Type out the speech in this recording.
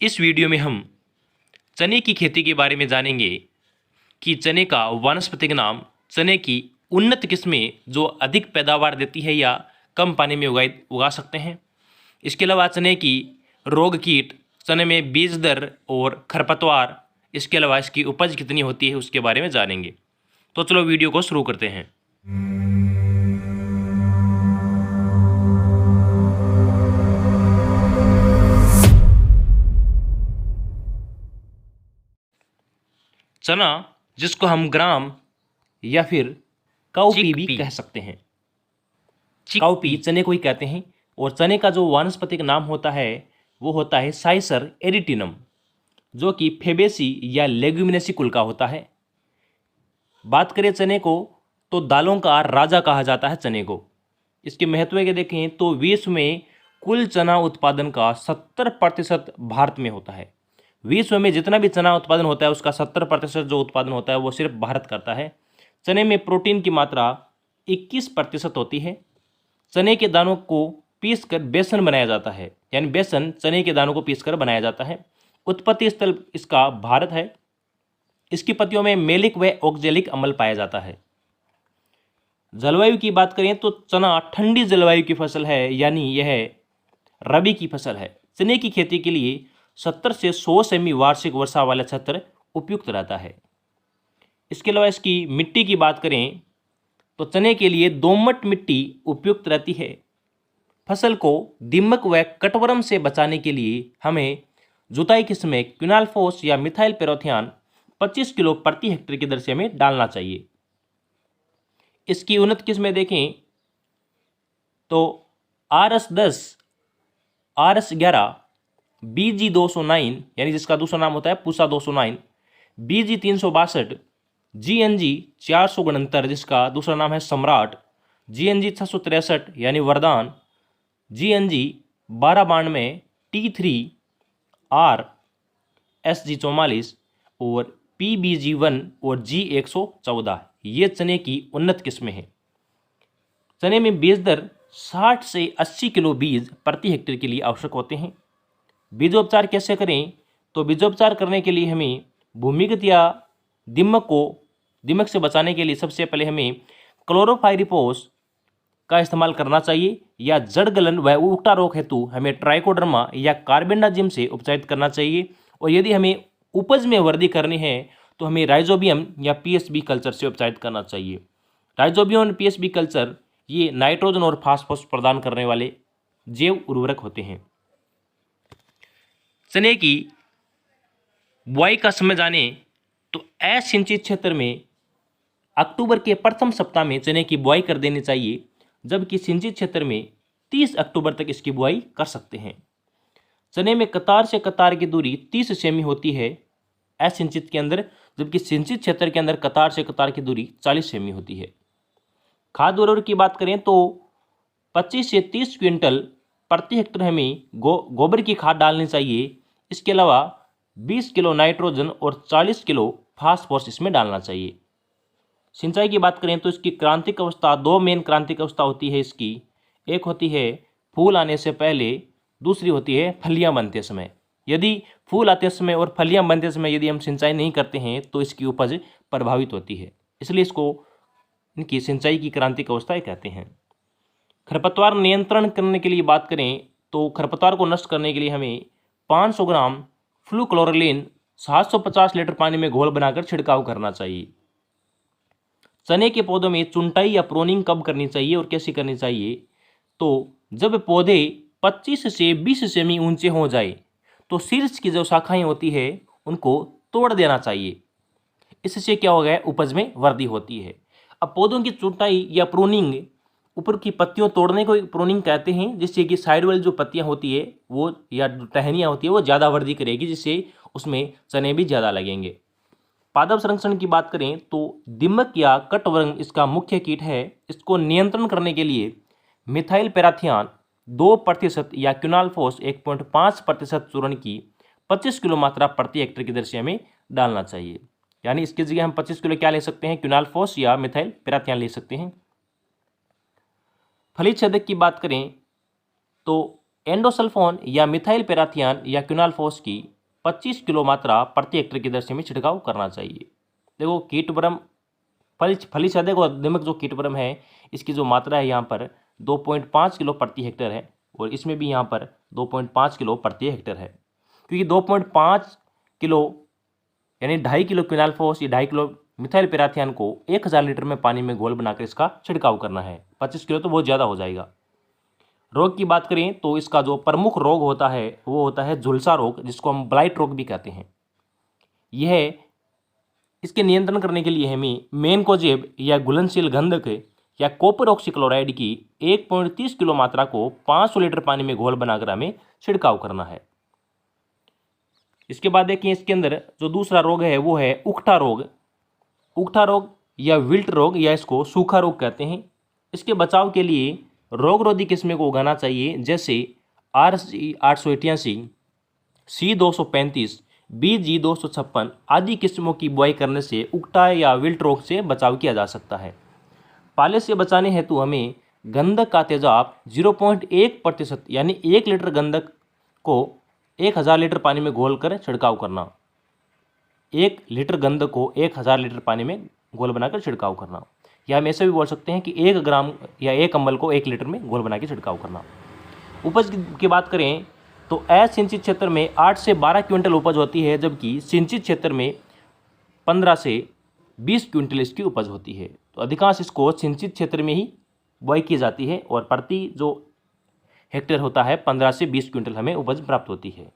इस वीडियो में हम चने की खेती के बारे में जानेंगे कि चने का वानस्पतिक नाम, चने की उन्नत किस्में जो अधिक पैदावार देती है या कम पानी में उगा सकते हैं। इसके अलावा चने की रोग कीट, चने में बीज दर और खरपतवार, इसके अलावा इसकी उपज कितनी होती है उसके बारे में जानेंगे। तो चलो वीडियो को शुरू करते हैं। चना, जिसको हम ग्राम या फिर काउपी भी कह सकते हैं, काउपी चने को ही कहते हैं। और चने का जो वानस्पतिक नाम होता है वो होता है साइसर एरिटिनम, जो कि फेबेसी या लेग्यूमिनेसी कुल का होता है। बात करें चने को तो दालों का राजा कहा जाता है चने को। इसके महत्व के देखें तो विश्व में कुल चना उत्पादन का 70% भारत में होता है। विश्व में जितना भी चना उत्पादन होता है उसका 70% जो उत्पादन होता है वो सिर्फ भारत करता है। चने में प्रोटीन की मात्रा 21% होती है। चने के दानों को पीसकर बेसन बनाया जाता है, यानी बेसन चने के दानों को पीसकर बनाया जाता है। उत्पत्ति स्थल इसका भारत है। इसकी पत्तियों में मेलिक व ऑक्जेलिक अम्ल पाया जाता है। जलवायु की बात करें तो चना ठंडी जलवायु की फसल है, यानी यह रबी की फसल है। चने की खेती के लिए 70 से 100 सेमी वार्षिक वर्षा वाला क्षेत्र उपयुक्त रहता है। इसके अलावा इसकी मिट्टी की बात करें तो चने के लिए दोमट मिट्टी उपयुक्त रहती है। फसल को दीमक व कटवर्म से बचाने के लिए हमें जुताई के समय क्विनालफोस या मिथाइल पेरोथियान 25 किलो प्रति हेक्टेयर की दर से हमें डालना चाहिए। इसकी उन्नत किस्में देखें तो RS10, RS11, BG 209, यानी जिसका दूसरा नाम होता है पूसा 209, BG 362, GNG 469, जिसका दूसरा नाम है सम्राट, GNG 663 यानी वरदान, GNG 1292, T3, R, SG 44 और PBG1 और G114, ये चने की उन्नत किस्में हैं। चने में बीज दर 60 से 80 किलो बीज प्रति हेक्टेयर के लिए आवश्यक होते हैं। बीजोपचार कैसे करें तो बीजोपचार करने के लिए हमें भूमिगत या दीमक से बचाने के लिए सबसे पहले हमें क्लोरोफाइरिपोस का इस्तेमाल करना चाहिए, या जड़ गलन व उकटा रोग हेतु हमें ट्राइकोडर्मा या कार्बेंडाजिम से उपचारित करना चाहिए। और यदि हमें उपज में वृद्धि करनी है तो हमें राइजोबियम या PSB कल्चर से उपचारित करना चाहिए। राइजोबियम और PSB कल्चर ये नाइट्रोजन और फास्फोरस प्रदान करने वाले जैव उर्वरक होते हैं। चने की बुआई का समय जाने तो असिंचित क्षेत्र में अक्टूबर के प्रथम सप्ताह में चने की बुआई कर देनी चाहिए, जबकि सिंचित क्षेत्र में 30 अक्टूबर तक इसकी बुआई कर सकते हैं। चने में कतार से कतार की दूरी 30 सेमी होती है असिंचित के अंदर, जबकि सिंचित क्षेत्र के अंदर कतार से कतार की दूरी 40 सेमी होती है। खाद उर्वरक की बात करें तो 25 से 30 क्विंटल प्रति हेक्टेयर हमें गोबर की खाद डालनी चाहिए। इसके अलावा 20 किलो नाइट्रोजन और 40 किलो फास्फोरस इसमें डालना चाहिए। सिंचाई की बात करें तो इसकी क्रांतिक अवस्था, दो मेन क्रांतिक अवस्था होती है इसकी। एक होती है फूल आने से पहले, दूसरी होती है फलियां बनते समय। यदि फूल आते समय और फलियां बनते समय यदि हम सिंचाई नहीं करते हैं तो इसकी उपज प्रभावित होती है, इसलिए इसको इनकी सिंचाई की क्रांतिक अवस्था कहते हैं। खरपतवार नियंत्रण करने के लिए बात करें तो खरपतवार को नष्ट करने के लिए हमें 500 ग्राम फ्लूक्लोरलिन 750 लीटर पानी में घोल बनाकर छिड़काव करना चाहिए। चने के पौधों में चुनटाई या प्रोनिंग कब करनी चाहिए और कैसे करनी चाहिए तो जब पौधे 25 से 20 सेमी ऊंचे हो जाए तो शीर्ष की जो शाखाएं होती है उनको तोड़ देना चाहिए। इससे क्या होगा, उपज में वृद्धि होती है। अब पौधों की चुनटाई या प्रूनिंग, ऊपर की पत्तियों तोड़ने को प्रूनिंग कहते हैं, जिससे कि साइड वाली जो पत्तियां होती है वो या टहनियाँ होती है वो ज़्यादा वृद्धि करेगी, जिससे उसमें चने भी ज़्यादा लगेंगे। पादप संरक्षण की बात करें तो दीमक या कटवर्म इसका मुख्य कीट है। इसको नियंत्रण करने के लिए मिथाइल पेराथियान 2% या क्विनालफोस 1.5% चूर्ण की 25 किलो मात्रा प्रति हेक्टेयर की दर से हमें डालना चाहिए। यानी इसकी जगह हम 25 किलो क्या ले सकते हैं, क्विनालफोस या मिथाइल पेराथियान ले सकते हैं। फली छेदक की बात करें तो एंडोसल्फोन या मिथाइल पैराथियान या क्विनालफॉस की 25 किलो मात्रा प्रति हेक्टेयर की दर से हमें छिड़काव करना चाहिए। देखो कीटवर्म फली छेदक और दीमक जो कीटवर्म है इसकी जो मात्रा है यहाँ पर 2.5 किलो प्रति हेक्टेयर है और इसमें भी यहाँ पर 2.5 किलो प्रति हेक्टेयर है, क्योंकि 2.5 किलो यानी 2.5 किलो क्विनालफॉस या 2.5 किलो मिथाइल पैराथियान को 1000 लीटर में पानी में घोल बनाकर इसका छिड़काव करना है। 25 किलो तो बहुत ज़्यादा हो जाएगा। रोग की बात करें तो इसका जो प्रमुख रोग होता है वो होता है झुलसा रोग, जिसको हम ब्लाइट रोग भी कहते हैं। यह इसके नियंत्रण करने के लिए हमें मैनकोजेब या घुलनशील गंधक या कॉपर ऑक्सीक्लोराइड की 1.30 किलो मात्रा को 500 लीटर पानी में घोल बनाकर हमें छिड़काव करना है। इसके बाद देखिए इसके अंदर जो दूसरा रोग है वो है उकठा रोग। उकठा रोग या विल्ट रोग या इसको सूखा रोग कहते हैं। इसके बचाव के लिए रोगरोधी किस्में को उगाना चाहिए, जैसे RC 888, C 235, BG 256 आदि किस्मों की बुआई करने से उकठा या विल्ट रोग से बचाव किया जा सकता है। पाले से बचाने हेतु हमें गंधक का तेजाब 0.1% यानी 1 लीटर गंधक को 1000 लीटर पानी में घोलकर छिड़काव करना। 1 लीटर गंधक को 1000 लीटर पानी में घोल बनाकर छिड़काव करना, या हम ऐसे भी बोल सकते हैं कि 1 ग्राम या 1 अम्ल को 1 लीटर में घोल बना के छिड़काव करना। उपज की बात करें तो असिंचित क्षेत्र में 8 से 12 क्विंटल उपज होती है, जबकि सिंचित क्षेत्र में 15 से 20 क्विंटल इसकी उपज होती है। तो अधिकांश इसको सिंचित क्षेत्र में ही बुआई की जाती है और प्रति जो हेक्टेयर होता है 15 से 20 क्विंटल हमें उपज प्राप्त होती है।